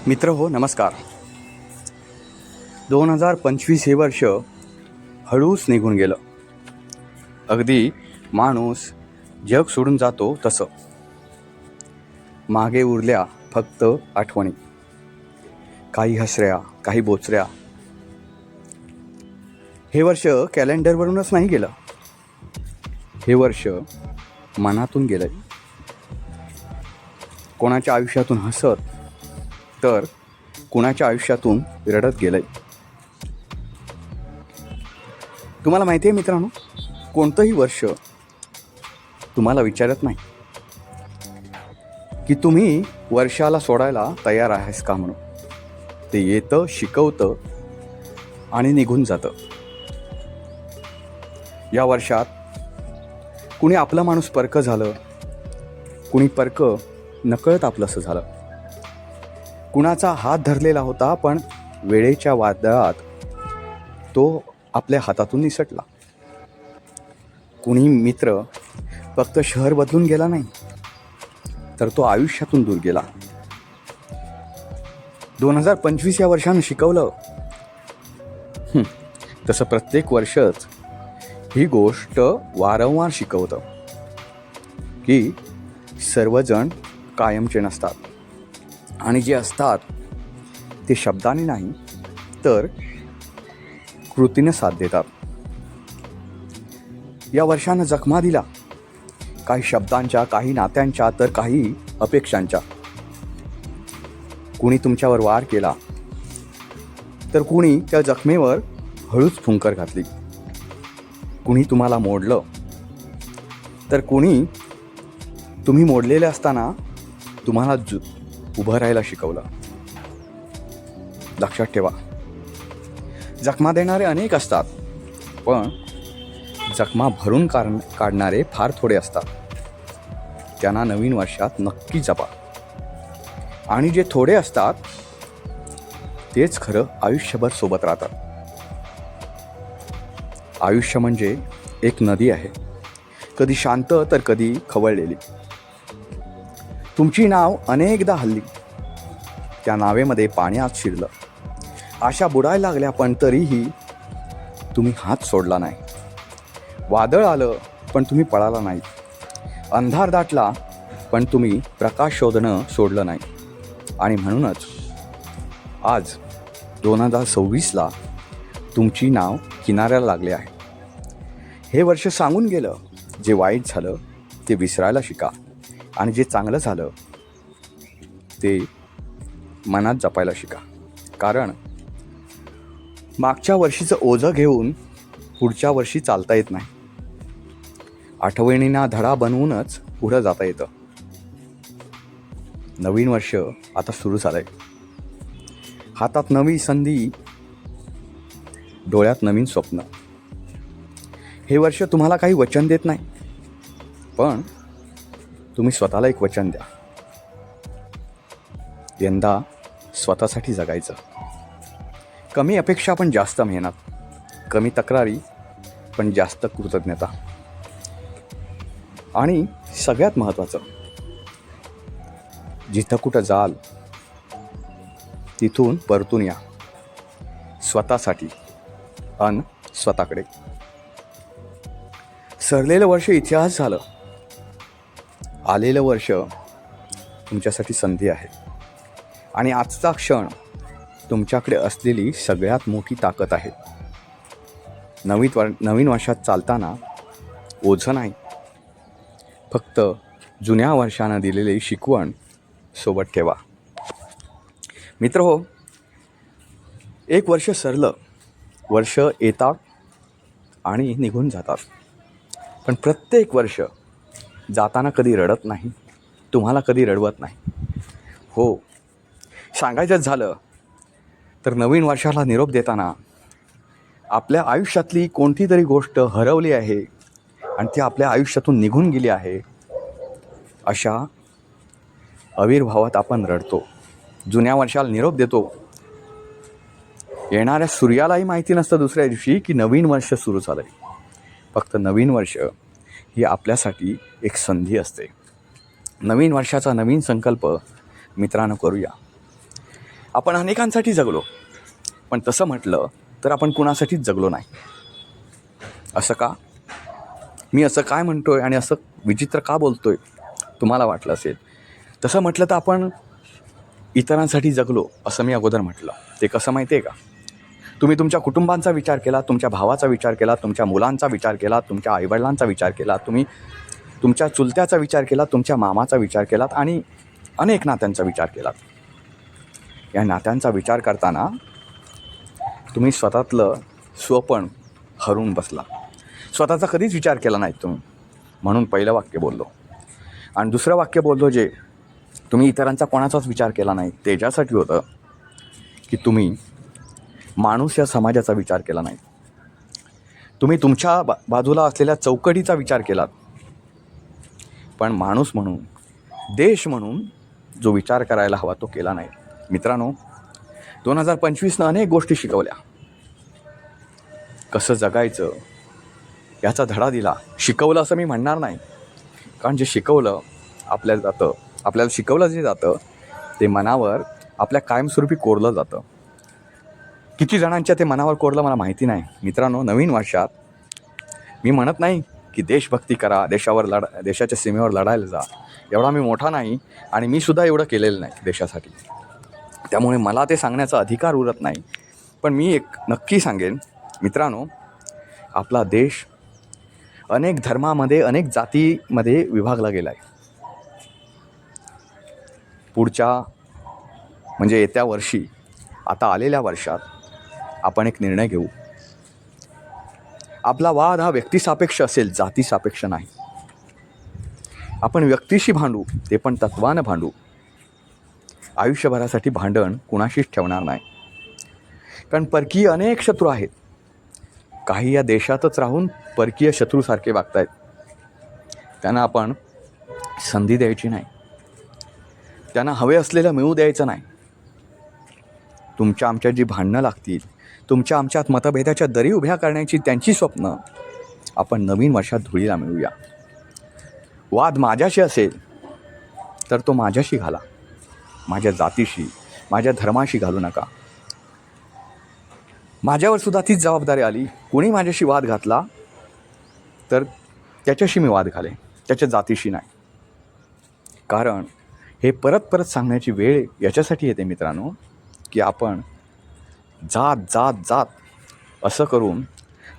मित्र हो, नमस्कार. 2025 हे वर्ष हळूच निघून गेलं. अगदी माणूस जग सोडून जातो तसं. मागे उरल्या फक्त आठवणी, काही हसऱ्या, काही बोचऱ्या. हे वर्ष कॅलेंडरवरूनच नाही गेलं, हे वर्ष मनातून गेलंय. कोणाच्या आयुष्यातून हसत तर कुणाच्या आयुष्यातून रडत गेलंय. तुम्हाला माहिती आहे मित्रांनो, कोणतंही वर्ष तुम्हाला विचारत नाही की तुम्ही वर्षाला सोडायला तयार आहेस का म्हणून. ते येतं, शिकवतं आणि निघून जातं. या वर्षात कुणी आपलं माणूस परकं झालं, कुणी परकं नकळत आपलंसं झालं. कुणाचा हात धरलेला होता पण वेळेच्या वादळात तो आपल्या हातातून निसटला. कुणी मित्र फक्त शहर बदलून गेला नाही, तर तो आयुष्यातून दूर गेला. 2025 या वर्षानं शिकवलं तसं प्रत्येक वर्षच ही गोष्ट वारंवार शिकवतं की सर्वजण कायमचे नसतात आणि जे असतात ते शब्दाने नाही तर कृतीने साथ देतात. या वर्षानं जखमा दिला, काही शब्दांच्या, काही नात्यांच्या, तर काही अपेक्षांच्या. कुणी तुमच्यावर वार केला तर कुणी त्या जखमेवर हळूच फुंकर घातली. कुणी तुम्हाला मोडलं तर कुणी तुम्ही मोडलेले असताना तुम्हाला उभं राहायला शिकवलं. लक्षात ठेवा, जखमा देणारे अनेक असतात, पण जखमा भरून काढणारे फार थोडे असतात. त्यांना नवीन वर्षात नक्की जपा. आणि जे थोडे असतात तेच खरं आयुष्यभर सोबत राहतात. आयुष्य म्हणजे एक नदी आहे, कधी शांत तर कधी खवळलेली. तुमची नाव अनेकदा हलली, त्या नावेमध्ये पाण्यात शिरलं, आशा बुडायला लागल्या, पण तरीही तुम्ही हात सोडला नाही. वादळ आलं पण तुम्ही पळाला नाही. अंधार दाटला पण तुम्ही प्रकाश शोधणं सोडलं नाही. आणि म्हणूनच आज 2026ला तुमची नाव किनाऱ्याला लागले आहे. हे वर्ष सांगून गेलं, जे वाईट झालं ते विसरायला शिका आणि जे चांगलं झालं ते मनात जपायला शिका. कारण मागच्या वर्षीचं ओझं घेऊन पुढच्या वर्षी चालता येत नाही. आठवणींना धडा बनवूनच पुढं जाता येतं. नवीन वर्ष आता सुरू झालंय. हातात नवी संधी, डोळ्यात नवीन स्वप्न. हे वर्ष तुम्हाला काही वचन देत नाही, पण तुम्ही स्वतःला एक वचन द्या. यंदा स्वतःसाठी जगायचं. कमी अपेक्षा पण जास्त मेहनत, कमी तक्रारी पण जास्त कृतज्ञता. आणि सगळ्यात महत्त्वाचं, जिथं कुठं जाल तिथून परतून या, स्वतःसाठी अन स्वतःकडे. सरलेलं वर्ष इतिहास झालं, आलेलं वर्ष तुमच्यासाठी संधी आहे. आणि आजचा क्षण तुमच्याकडे असलेली सगळ्यात मोठी ताकद आहे. नवीन वर्षात चालताना ओझं नाही, फक्त जुन्या वर्षानं दिलेली शिकवण सोबत ठेवा. मित्र हो, एक वर्ष सरलं. वर्ष येतात आणि निघून जातात, पण प्रत्येक वर्ष जाताना कधी रडत नाही, तुम्हाला कधी रडवत नाही. हो, सांगायचंच झालं तर नवीन वर्षाला निरोप देताना आपल्या आयुष्यातली कोणती तरी गोष्ट हरवली आहे आणि ती आपल्या आयुष्यातून निघून गेली आहे, अशा आविर्भावात आपण रडतो. जुन्या वर्षाला निरोप देतो. येणाऱ्या सूर्यालाही माहिती नसतं दुसऱ्या दिवशी की नवीन वर्ष सुरू झालं आहे. फक्त नवीन वर्ष ही आपल्यासाठी एक संधी असते. नवीन वर्षाचा नवीन संकल्प मित्रांनो करूया. आपण अनेकांसाठी जगलो, पण तसं म्हटलं तर आपण कुणासाठीच जगलो नाही. असं का? मी असं काय म्हणतो आहे आणि असं विचित्र का बोलतो आहे तुम्हाला वाटलं असेल. तसं म्हटलं तर आपण इतरांसाठी जगलो असं मी अगोदर म्हटलं. ते कसं माहिती आहे का? तुम्ही तुमच्या कुटुंबांचा विचार केला, तुमच्या भावाचा विचार केला, तुमच्या मुलांचा विचार केला, तुमच्या आईवडिलांचा विचार केला, तुम्ही तुमच्या चुलत्याचा विचार केला, तुमच्या मामाचा विचार केलात आणि अनेक नात्यांचा विचार केलात. या नात्यांचा विचार करताना तुम्ही स्वतःतलं स्वपण हरवून बसला. स्वतःचा कधीच विचार केला नाही तुम्ही. म्हणून पहिलं वाक्य बोललो. आणि दुसरं वाक्य बोललो जे तुम्ही इतरांचा कोणाचाच विचार केला नाही, त्याच्यासाठी होतं की तुम्ही माणूस या समाजाचा विचार केला नाही. तुम्ही तुमच्या बाजूला असलेल्या चौकटीचा विचार केलात, पण माणूस म्हणून, देश म्हणून जो विचार करायला हवा तो केला नाही. मित्रांनो, 2025नं अनेक गोष्टी शिकवल्या. कसं जगायचं याचा धडा दिला. शिकवलं असं मी म्हणणार नाही, कारण जे शिकवलं आपल्याला शिकवलं जे जातं ते मनावर आपल्या कायमस्वरूपी कोरलं जातं. किती जणांच्या ते मनावर कोरलं मला माहिती नाही. मित्रांनो, नवीन वर्षात मी म्हणत नाही की देशभक्ती करा, देशाच्या सीमेवर लढायला जा. एवढा मी मोठा नाही आणि मी सुद्धा एवढं केलेलं नाही देशासाठी, त्यामुळे मला ते सांगण्याचा अधिकार उरत नाही. पण मी एक नक्की सांगेन मित्रांनो, आपला देश अनेक धर्मामध्ये, अनेक जातीमध्ये विभागला गेला आहे. पुढच्या म्हणजे येत्या वर्षी, आता आलेल्या वर्षात आपण एक निर्णय घेऊ. आपला वाद हा व्यक्तिसापेक्ष असेल, जातीसापेक्ष नाही. आपण व्यक्तीशी भांडू, ते पण तत्वानं भांडू. आयुष्यभरासाठी भांडण कुणाशीच ठेवणार नाही, कारण परकीय अनेक शत्रू आहेत. काही या देशातच राहून परकीय शत्रूसारखे वागत आहेत. त्यांना आपण संधी द्यायची नाही, त्यांना हवे असलेलं मिळू द्यायचं नाही. तुमच्या आमच्यात जी भांडणं लागतील, तुमच्या आमच्यात मतभेदाच्या दरी उभ्या करण्याची त्यांची स्वप्न आपण नवीन वर्षात धुळीला मिळूया. वाद माझ्याशी असेल तर तो माझ्याशी घाला, माझ्या जातीशी, माझ्या धर्माशी घालू नका. माझ्यावर सुद्धा तीच जबाबदारी आली. कोणी माझ्याशी वाद घातला तर त्याच्याशी मी वाद घालेन, त्याच्या जातीशी नाही. कारण हे परत परत सांगण्याची वेळ याच्यासाठी येते मित्रांनो, की आपण जात जात जात असं करून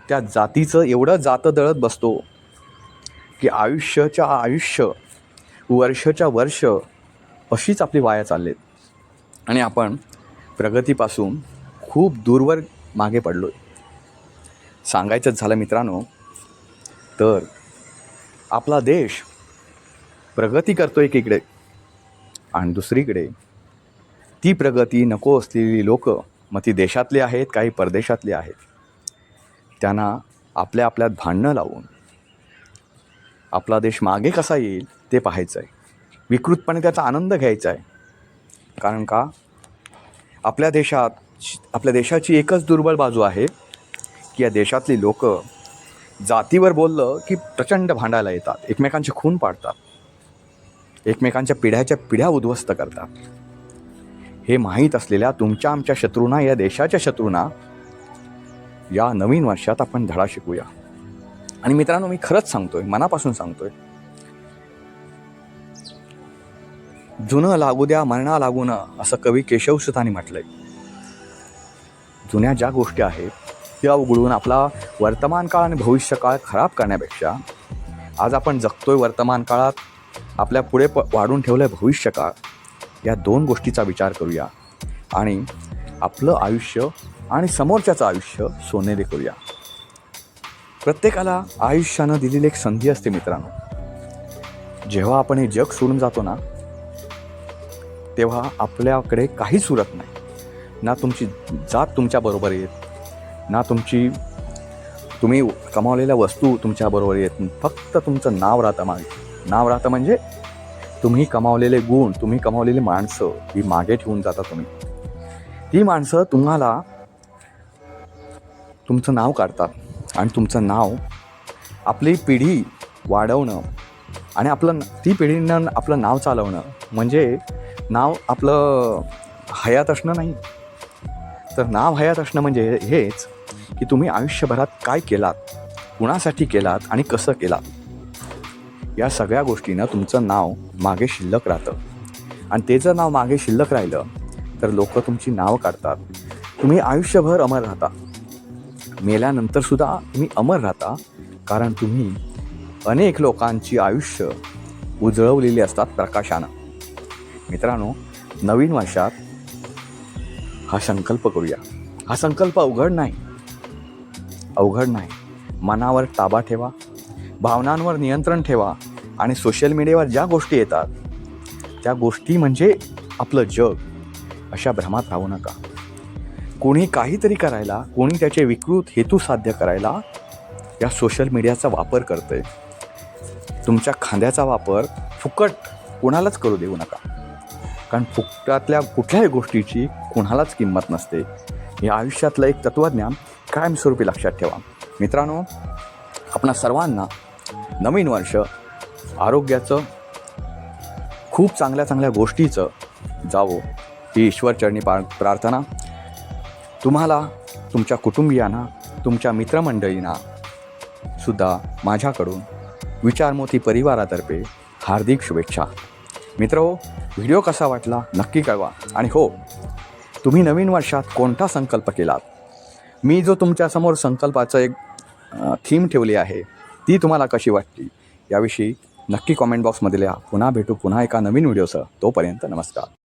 त्या जातीचं एवढं जातं दळत बसतो की आयुष्य, वर्षाच्या वर्ष अशीच आपली वाया चाललेत आणि आपण प्रगतीपासून खूप दूरवर मागे पडलो आहे. सांगायचंच झालं मित्रांनो, तर आपला देश प्रगती करतो एकीकडे आणि दुसरीकडे ती प्रगती नको असलेली लोक, मग ती देशातली आहेत काही परदेशातली आहेत, त्यांना आपल्यात भांडणं लावून आपला देश मागे कसा येईल ते पाहायचं आहे. विकृतपणे त्याचा आनंद घ्यायचा आहे. कारण का, आपल्या देशाची एकच दुर्बल बाजू आहे की या देशातली लोक जातीवर बोललं की प्रचंड भांडायला येतात, एकमेकांचे खून पाडतात, एकमेकांच्या पिढ्याच्या पिढ्या उद्ध्वस्त करतात. हे माहीत असलेल्या तुमच्या आमच्या शत्रूंना, या देशाच्या शत्रूंना या नवीन वर्षात आपण धडा शिकूया. आणि मित्रांनो, मी खरंच सांगतोय, मनापासून सांगतोय, जुनं लागू द्या मरणा लागू न, असं कवी केशवसुतांनी म्हटलंय. जुन्या ज्या गोष्टी आहेत त्या उघडून आपला वर्तमान काळ आणि भविष्य काळ खराब करण्यापेक्षा आज आपण जगतोय वर्तमान काळात, आपल्या पुढे वाढून ठेवलं आहे भविष्य काळ, या दोन गोष्टीचा विचार करूया आणि आपलं आयुष्य आणि समोरच्याचं आयुष्य सोनेरी करूया. प्रत्येकाला आयुष्यानं दिलेली एक संधी असते मित्रांनो. जेव्हा आपण हे जग सोडून जातो ना, तेव्हा आपल्याकडे काहीच उरत नाही. ना तुमची जात तुमच्याबरोबर येत, ना तुम्ही कमावलेल्या वस्तू तुमच्याबरोबर येत. फक्त तुमचं नाव राहतं मागे. नाव राहतं म्हणजे तुम्ही कमावलेले गुण, तुम्ही कमावलेली माणसं ही मागे ठेवून जाता. तुम्ही ती माणसं तुम्हाला तुमचं नाव काढतात आणि तुमचं नाव, आपली पिढी वाढवणं आणि ती पिढीनं आपलं नाव चालवणं म्हणजे नाव आपलं हयात असणं नाही, तर नाव हयात असणं म्हणजे हेच की तुम्ही आयुष्यभरात काय केलात, कुणासाठी केलात आणि कसं केलात, या सगळ्या गोष्टीनं तुमचं नाव मागे शिल्लक राहतं. आणि ते जर नाव मागे शिल्लक राहिलं तर लोक तुमची नावं काढतात. तुम्ही आयुष्यभर अमर राहता, मेल्यानंतरसुद्धा तुम्ही अमर राहता, कारण तुम्ही अनेक लोकांची आयुष्य उजळवलेली असतात प्रकाशानं. मित्रांनो, नवीन वर्षात हा संकल्प करूया. हा संकल्प अवघड नाही. मनावर ताबा ठेवा, भावनांवर नियंत्रण ठेवा आणि सोशल मीडियावर ज्या गोष्टी येतात त्या गोष्टी म्हणजे आपलं जग, अशा भ्रमात राहू नका. कोणी काहीतरी करायला, कोणी त्याचे विकृत हेतू साध्य करायला या सोशल मीडियाचा वापर करतंय. तुमच्या खांद्याचा वापर फुकट कोणालाच करू देऊ नका, कारण फुकटातल्या कुठल्याही गोष्टीची कोणालाच किंमत नसते. हे आयुष्यातलं एक तत्त्वज्ञान कायमस्वरूपी लक्षात ठेवा. मित्रांनो, आपणा सर्वांना नवीन वर्ष आरोग्याचं, खूप चांगल्या गोष्टीचं जावो ही ईश्वरचरणी प्रार्थना. तुम्हाला, तुमच्या कुटुंबियांना, तुमच्या मित्रमंडळींना सुद्धा माझ्याकडून विचारमोती परिवारातर्फे हार्दिक शुभेच्छा. मित्रहो, व्हिडिओ कसा वाटला नक्की कळवा. आणि हो, तुम्ही नवीन वर्षात कोणता संकल्प केलात, मी जो तुमच्यासमोर संकल्पाचं एक थीम ठेवली आहे ती तुम्हाला कशी वाटली याविषयी नक्की कॉमेंट बॉक्समध्ये लिहा. पुन्हा भेटू पुन्हा एका नवीन व्हिडिओसह. तोपर्यंत नमस्कार.